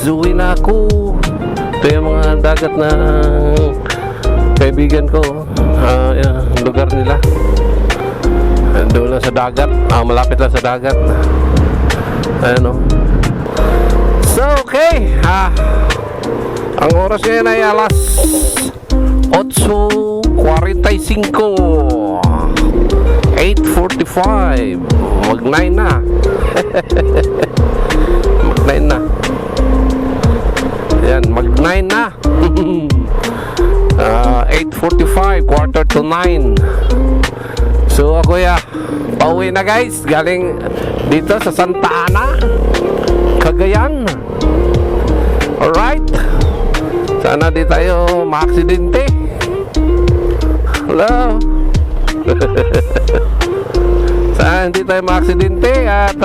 uwi na ako. Ito yung mga dagat na kaibigan ko. Lugar nila. Doon lang sa dagat. Malapit lang sa dagat. Ayan o. So, okay. Ang oras ngayon ay alas 8:45. 8:45. Mag-9 na. Mag-9 na. Ayan, mag-9 na. 8:45, quarter to 9. So ako pauwi na guys. Galing dito sa Santa Ana, Cagayan. Alright. Sana di tayo maaksidente. Hello. Sana hindi tayo maaksidente. At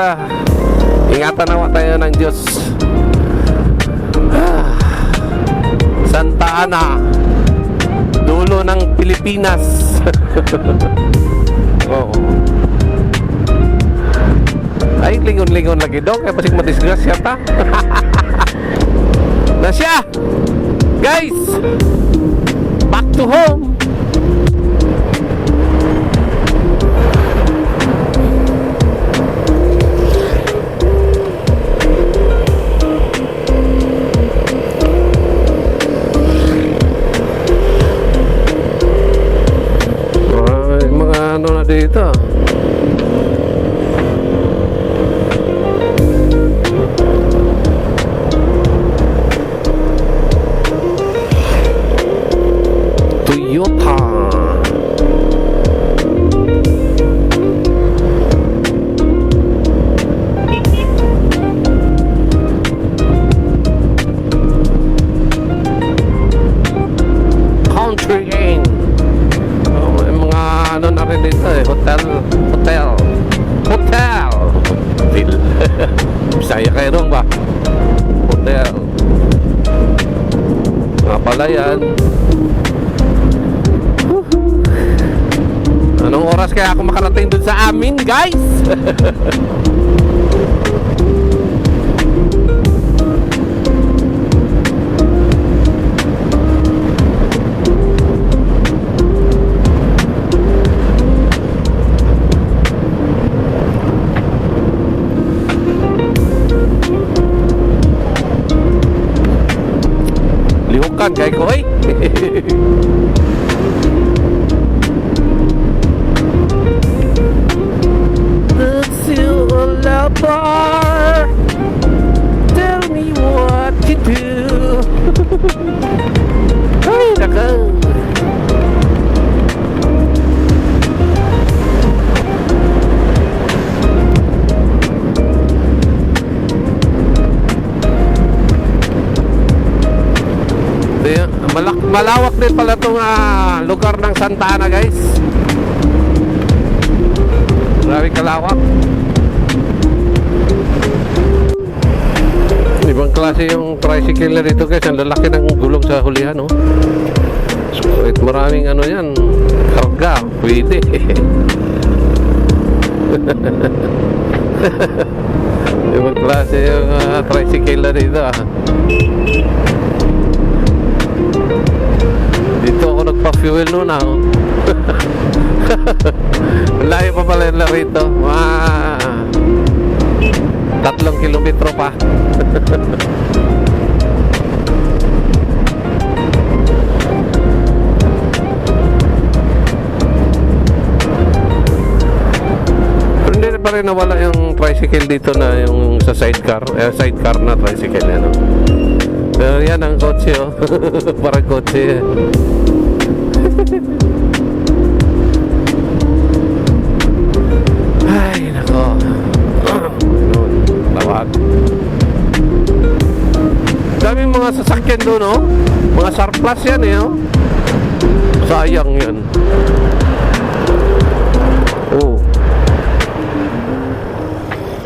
ingatan nawa tayo ng Diyos. Santa Ana, dulo ng Pilipinas. Oo. Ay, lingon-lingon lagi daw. Kaya pasig madisgrasya ta. Na siya. Guys, back to home. Dito Toyota. Country Inn. Ano na rin dito hotel. Bisaya kayo dong ba? Hotel. Nga pala yan. Anong oras kaya ako makarating dun sa amin guys? Lihukan kay ko eh. Let's you a lover. Tell me what to do. Ay, nako. Malawak din pala itong lugar ng Santa Ana guys. Grabe kalawak. Ibang klase yung tricycle na dito guys. Ang lalaki ng gulong sa hulihan oh. So, maraming ano yan, karga, pwede. Ibang klase yung tricycle na dito Dito ako nagpa-fuel noon Layo pa pala yung rito. 3 kilometro pa. Pero hindi pa rin nawala yung tricycle dito na yung sa sidecar. Sidecar na tricycle yan Pero yan ang kotse Parang kotse Ay nako. Lawag. Daming mga sasakyan doon Mga surplus yan Sayang yan.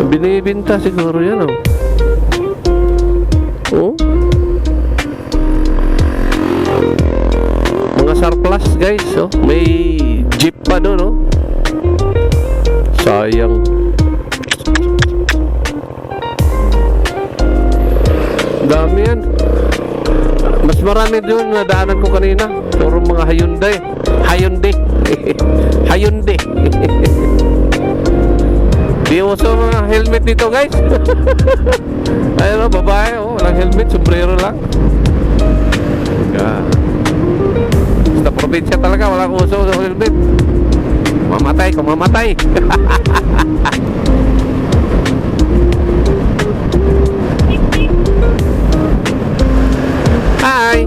Binibinta siguro yan mga surplus guys may jeep pa doon sayang. Dami yan. Mas marami doon na daanan ko kanina. Puro mga Hyundai. Hyundai. Di uso mga helmet dito, guys. Ayun o, babae. Oh, walang helmet. Sombrero lang. Sa probinsya talaga, walang uso sa helmet. Mamatay, kung mamatay. Hi.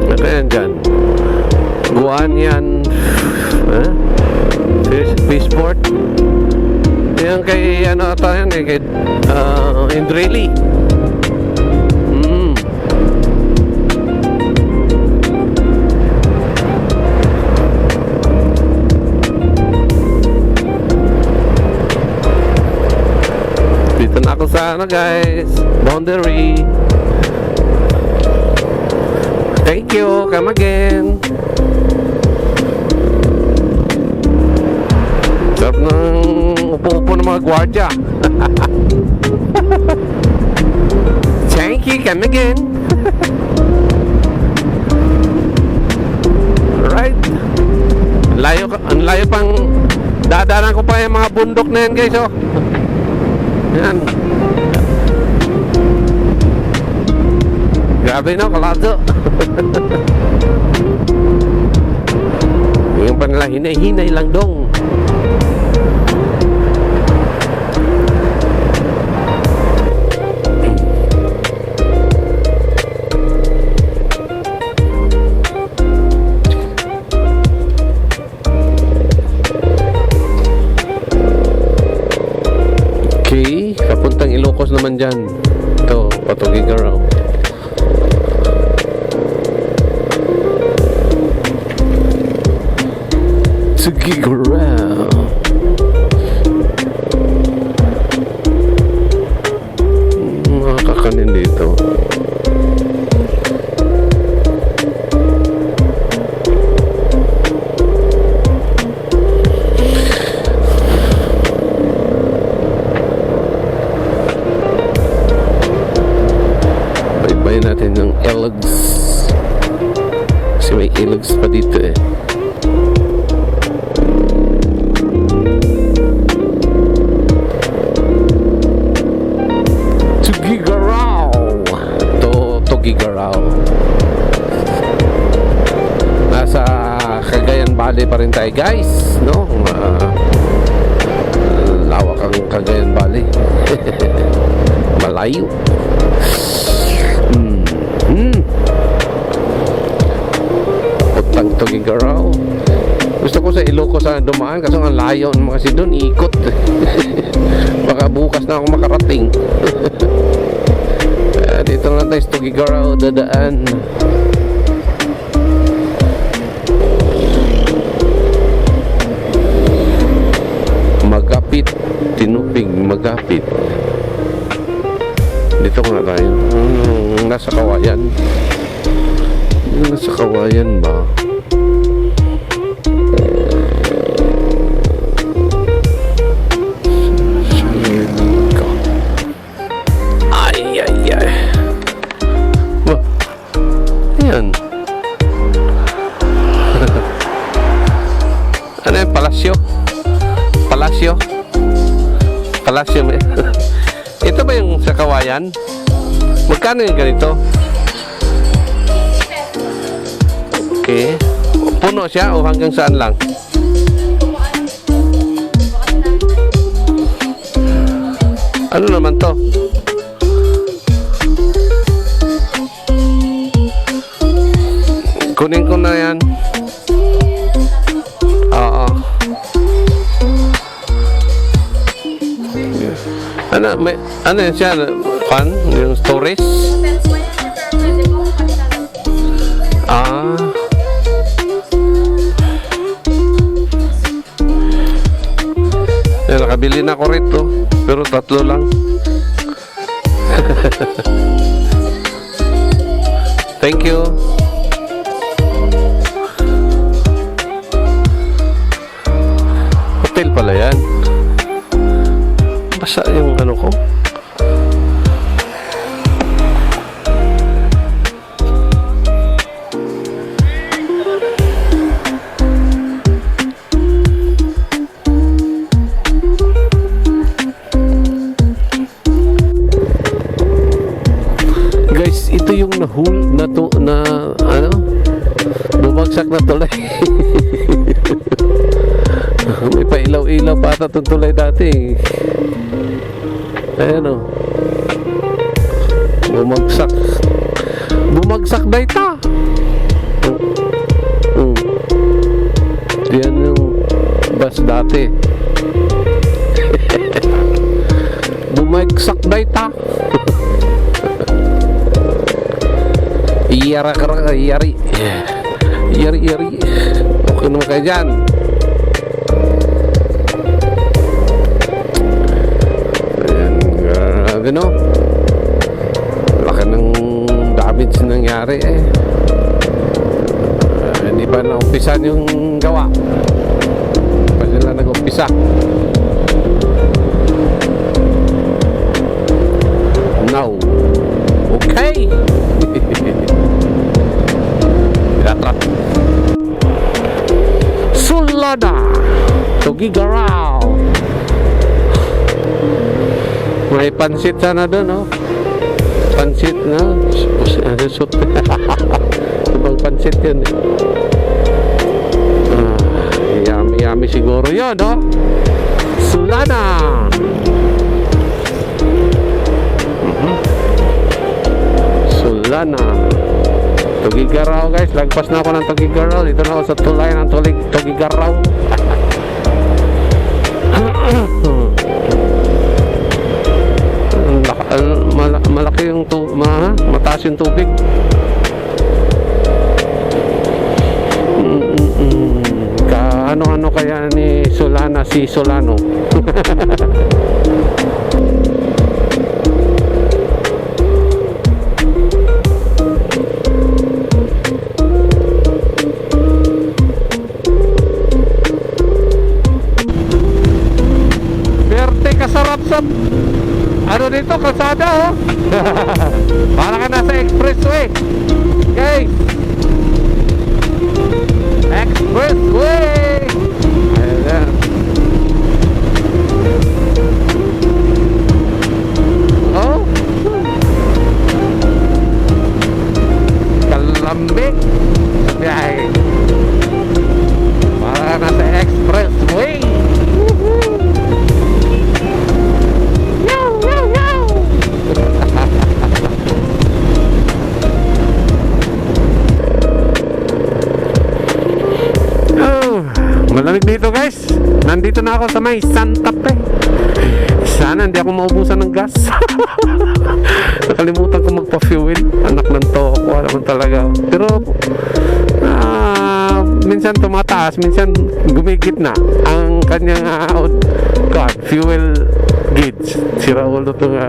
Ano yan dyan? Guan yan. Fishport. Yan kay ano ata yan eh, kay Indreli. Dito na ako sa ano, guys, boundary. Thank you, come again. Sarap ng upo-upo ng mga gwardya. Thank you, come again. Right. Ang layo pang dadaanan ko pa yung mga bundok na yan, guys, oh. Yan. Grabe na, kalado. Yung panila, hinay-hinay lang dong. Okay, papuntang Ilocos naman dyan. Ito, Patugigaraw. Tugigaraw. Mga kakanin dito. Baybayin natin ng Elogs. Kasi may Elogs pa dito eh. Tugigaraw. Nasa Cagayan Valley pa rin tayo, guys, no? Lawak ang Cagayan Valley. Malayo. Putang Tugigaraw. Gusto ko sa Ilocos sana dumaan kasi ang layo naman kasi doon, ikot. Baka bukas na ako makarating. Dito na tayo sa Tugigaraw dadaan. Magapit, Tinupig, Magapit. Dito na tayo. Nasa Kawayan. Nasa Kawayan ba? Ayan. Ano yung palasyo? Palasyo may. Ito ba yung sa Kawayan? Magkano yung ganito? Okay. Puno siya o hanggang saan lang? Ano naman to? Kunin ko na yan. Oo. Ano yan siya? Kan? Yung storage? Yan, nakabili na ako rito. Pero 3 lang. Thank you. Hotel pala yan. Basta yung ano ko. Guys, ito yung na ano, bumagsak na tulay. May pailaw-ilaw pa ata itong tulay dati. Ayan o. Bumagsak na ito. Yan yung bus dati. Bumagsak na ito. Yari. Okay naman kayo dyan. Ayan, grabe no. Laki ng damage nangyari eh. Hindi pa na-umpisan yung gawa. Pa sila nag-umpisa. Now, okay. Sulada Tugigaraw. May pansit sana doon, no? Pansit na susut. Ibang pansit yun eh. Yummy siguro yun, no? Sulada. Sulana Tugigaraw guys, lagpas na ako ng Tugigaraw. Dito na ako sa tulay ng Tugigaraw. Malaki yung mataas yung tubig. Ano kaya ni Solana si Solano? Kasarap sa ano dito, kalsada oh. Para ka nasa expressway guys. Expressway. Ayan. Oh, kalambik sa biyahe. Para ka nasa expressway. Malamig dito guys. Nandito na ako sa may Santa Fe. Sana hindi ako maubusan ng gas. Nakalimutan ko magpa-fuel. Anak ng toko, alam mo talaga. Pero minsan tumataas, minsan gumigit na ang kanyang fuel gauge. Sira ulo itong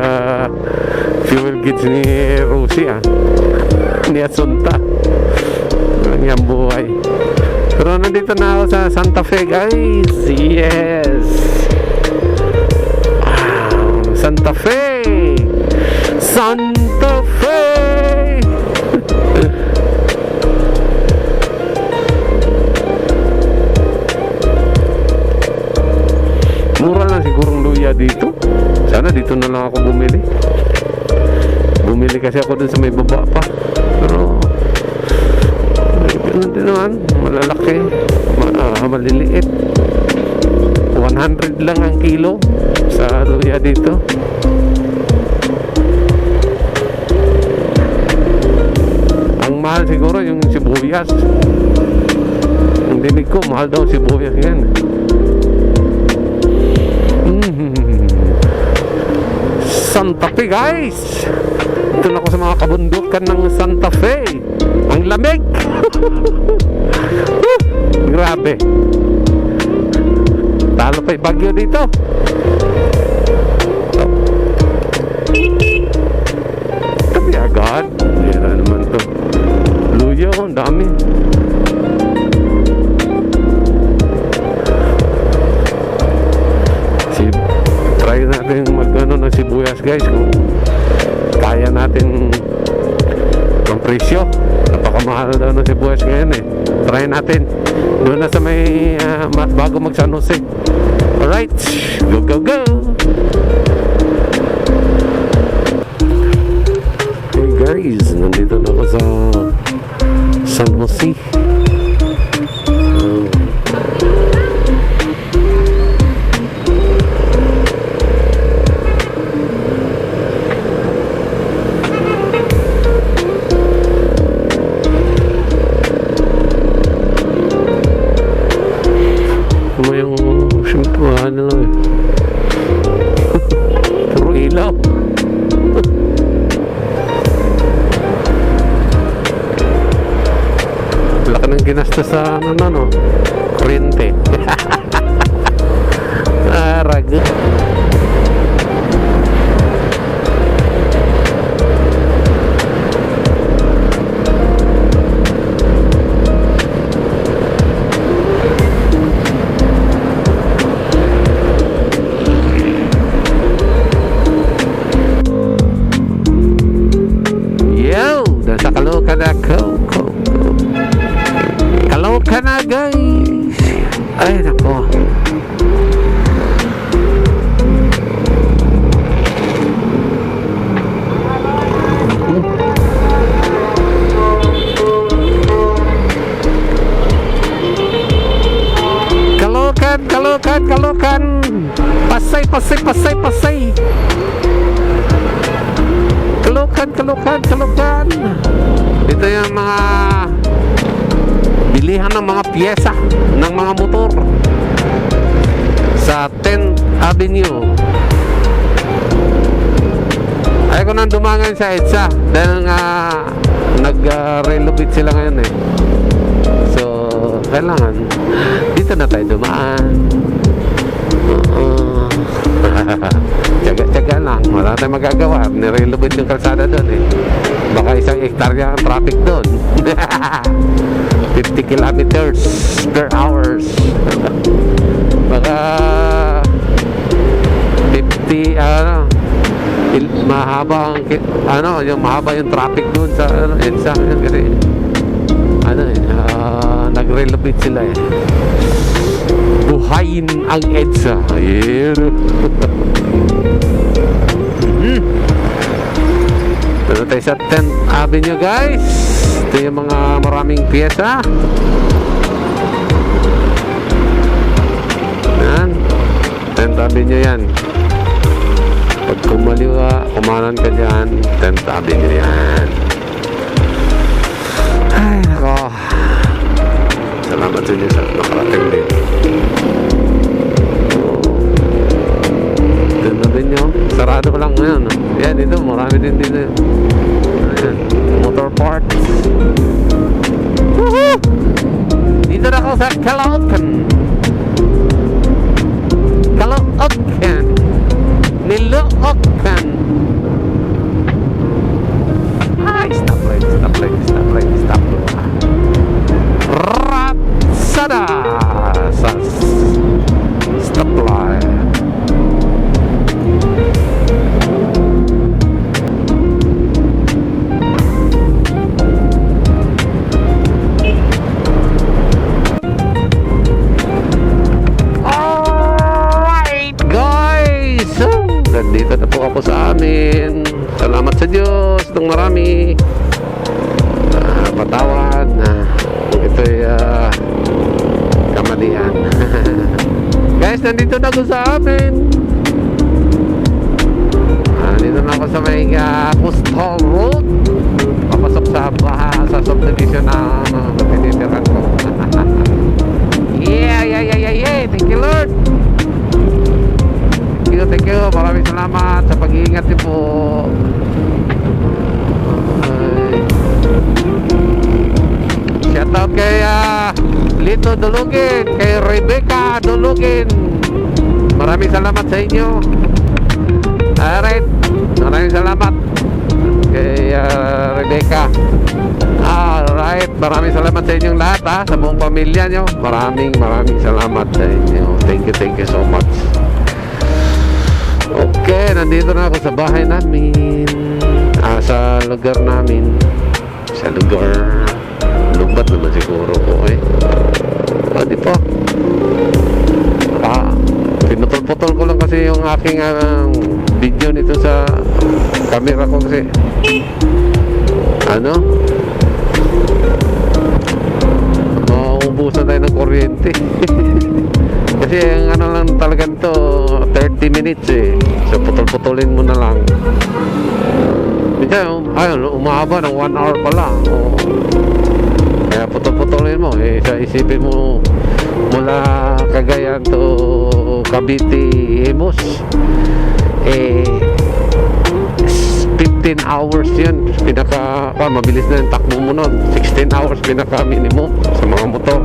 fuel gauge ni Rosie ni Asunta. Ang buhay. Pero nandito na ako sa Santa Fe guys. Yes. Santa Fe. Santa Fe. Mura lang sigurong luya dito. Sana dito na lang ako bumili. Bumili kasi ako dun sa may baba pa. Pero hindi naman, malalaki, maliliit. 100 lang ang kilo sa luya dito. Ang mahal siguro yung sibuyas. Ang dinig ko, mahal daw sibuyas yan. Santa Fe guys. Ito na ako sa mga kabundukan ng Santa Fe. Ang lamig. Grabe. Talo pa yung bagyo dito. my God. Hira naman to. Luya, ang dami. Try natin mag-ano ng sibuyas guys, kung kaya natin ang presyo. Napakamahal daw ng sibuyas ngayon eh. Try natin doon na sa may bago mag San Jose. Alright, go go go. Hey guys, nandito na ako sa San Jose. Ano lang eh. Puro ilaw. Laki ng ginasta sa ano, kuryente. Raga. Sa Caloocan na Caloocan na guys. Ay nako. Caloocan. Pasay. Caloocan. Dito yung mga bilihan ng mga piyesa ng mga motor sa 10th Avenue. Ayaw ko nang dumangan sa EDSA dahil nga nag-renovate sila ngayon eh. So kailangan dito na tayo dumaan. Tsaga lang, wala tayong magagawa. Nirelovate yung kalsada doon eh. Baka isang hektarya ang traffic doon. 50 kilometers per hours. Baka 50 mahaba ang yung mahaba yung traffic doon sa EDSA kasi nagrelovate sila eh. Buhayin ang EDSA. Ayun. Dito tayo sa 10th Avenue guys. Ito yung mga maraming piyesa. Yan 10th Avenue yan. Pag kumanan ka dyan, 10th Avenue yan. Ay nako. Salamat sa inyo sa nakarating din. Sarado lang ngayon. Yan, dito marami din dito. Ayan, motor parts. Woohoo! Dito na ako sa Caloocan. Niloocan. Ay, stop light. Ratsada sa stop light. Dito na po ako sa amin. Salamat sa Diyos ng marami. Patawad na ito'y kamalian. Guys, nandito na ako sa amin. Nandito na ako sa may Coastal Road. Papasok sa subdivision na pinitiran ko. Yeah. Thank you Lord. Thank you. Maraming salamat sa pag-iingat niyo po. Shout out kay Lito Dulugin, kay Rebecca Dulugin. Maraming salamat sa inyo. Alright, maraming salamat. kay Rebecca. Alright, maraming salamat sa inyong lahat ha, sa buong pamilya nyo. Maraming salamat sa inyo. Thank you so much. Okay, nandito na ako sa bahay namin, sa lugar namin. Sa lugar lubat naman siguro ko di pa. Pinutol-putol ko lang kasi yung aking video nito sa camera ko kasi mauubusan tayo ng kuryente. Kasi ang lang talaga nito 30 minutes so putol-putulin mo na lang. Minsan umahaba ng 1 hour pala. Kaya putol-putulin mo sa isipin mo mula Cagayan to Cavite, Imus 15 hours yun. Mabilis na yung takbo mo nun. 16 hours pinaka minimum sa mga motor.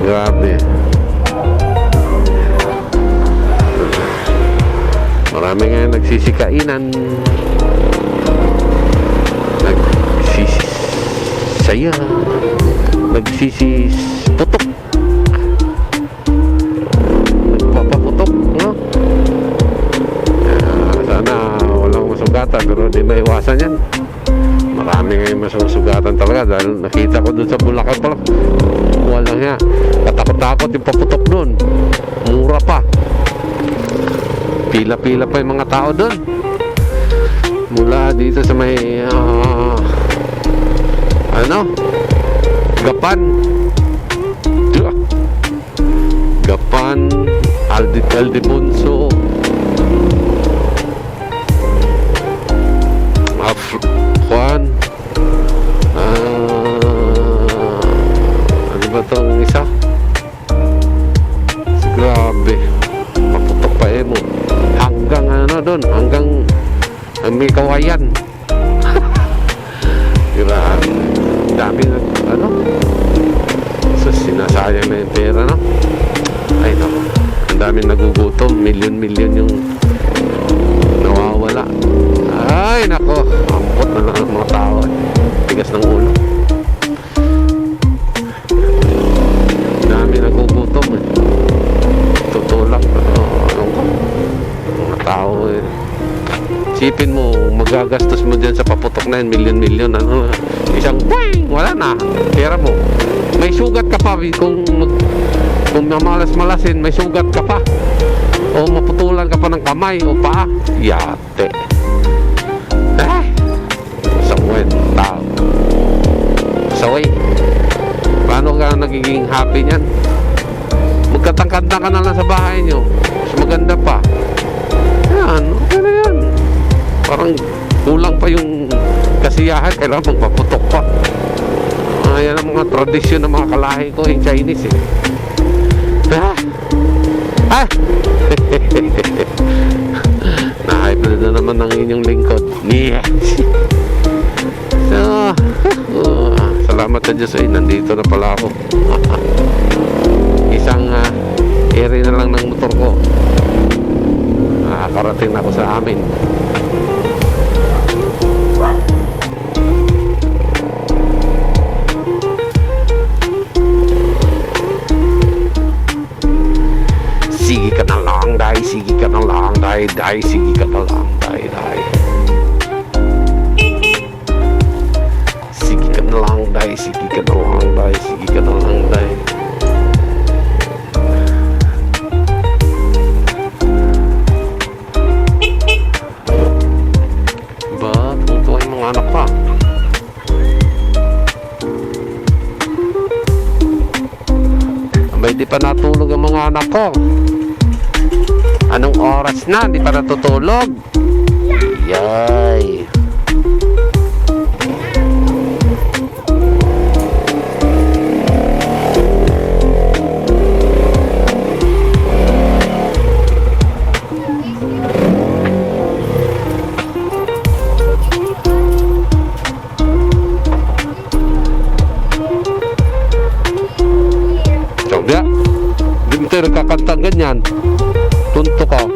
Grabe. Marami nga nagsisikainan, nagsisisaya, nagsisisputok, nagpapaputok, no? Sana walang masugatan, pero di maiwasan yan. Marami ngayon masugatan talaga dahil nakita ko dun sa Bulacan pala. Walang nga, katakot-takot yung paputok dun. Mura pa. Pila-pila pa yung mga tao dun. Mula dito sa may Gapan, Aldebunso, Juan, ano ba itong isa? Grabe, paputok pa mo hanggang doon, hanggang may Kawayan. Grabe, dami so sinasayang na yung pera, no? Ay nako, ang daming nagugutom, milyon yung nawawala. Ay nako, ambot na lang ang mga tao, tigas ng ulo. Dami nagugutom tutulak mga tao Sipin mo, magagastos mo dyan sa paputok na yun, milyon isang boing, wala na pera mo. May sugat ka pa kung mamalas-malasin, may sugat ka pa o maputulan ka pa ng kamay o paa, yate saway tao, saway. Paano ka nagiging happy niyan? Magkatangkad ka na lang sa bahay nyo, mas maganda pa yan, okay na yan. Parang kulang pa yung kasiyahan, kailangan magpaputok pa. Yan ang mga tradisyon ng mga kalahi ko, yung Chinese na-hype na naman ng inyong lingkod. So, salamat sa Diyos nandito na pala ako. Isang area na lang ng motor ko, nakakarating na ako sa amin. Sige ka na lang, day. Sige ka na lang, day. Sige ka na lang, day. Sige ka na lang, day. Sige ka na lang, day. Sige ka na lang, day. Ba't ito ay mga anak pa? Abay, di pa natulog ang mga anak ko. Anong oras na? Di pa natutulog? Yay! Sobya, di mo tayo nagkakanta ganyan. Tunto ka.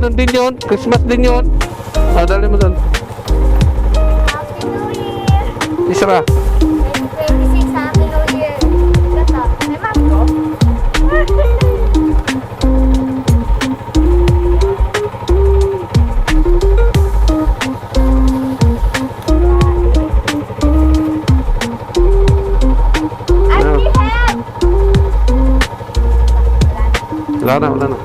ganun din yun. Christmas din yun. Dali mo doon. Happy New Year! Isra. 26, Happy New Year! Gata, may map ko? Auntie, help! Wala na, wala na.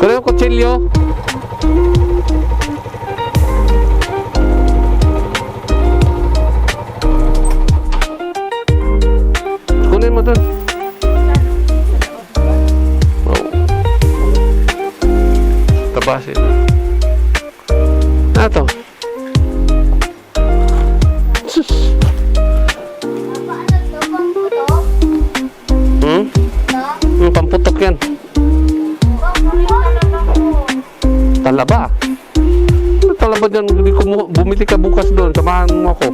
Kunin yung kutsilyo. Kunin mo dun. Oh. Tabasin. Ito. Sus. Papa, ano to? Pangputok? Hmm? Ito? Yung pamputok yan. Talaba. Ano talaba dyan? Bumili ka bukas doon. Samahan mo ako.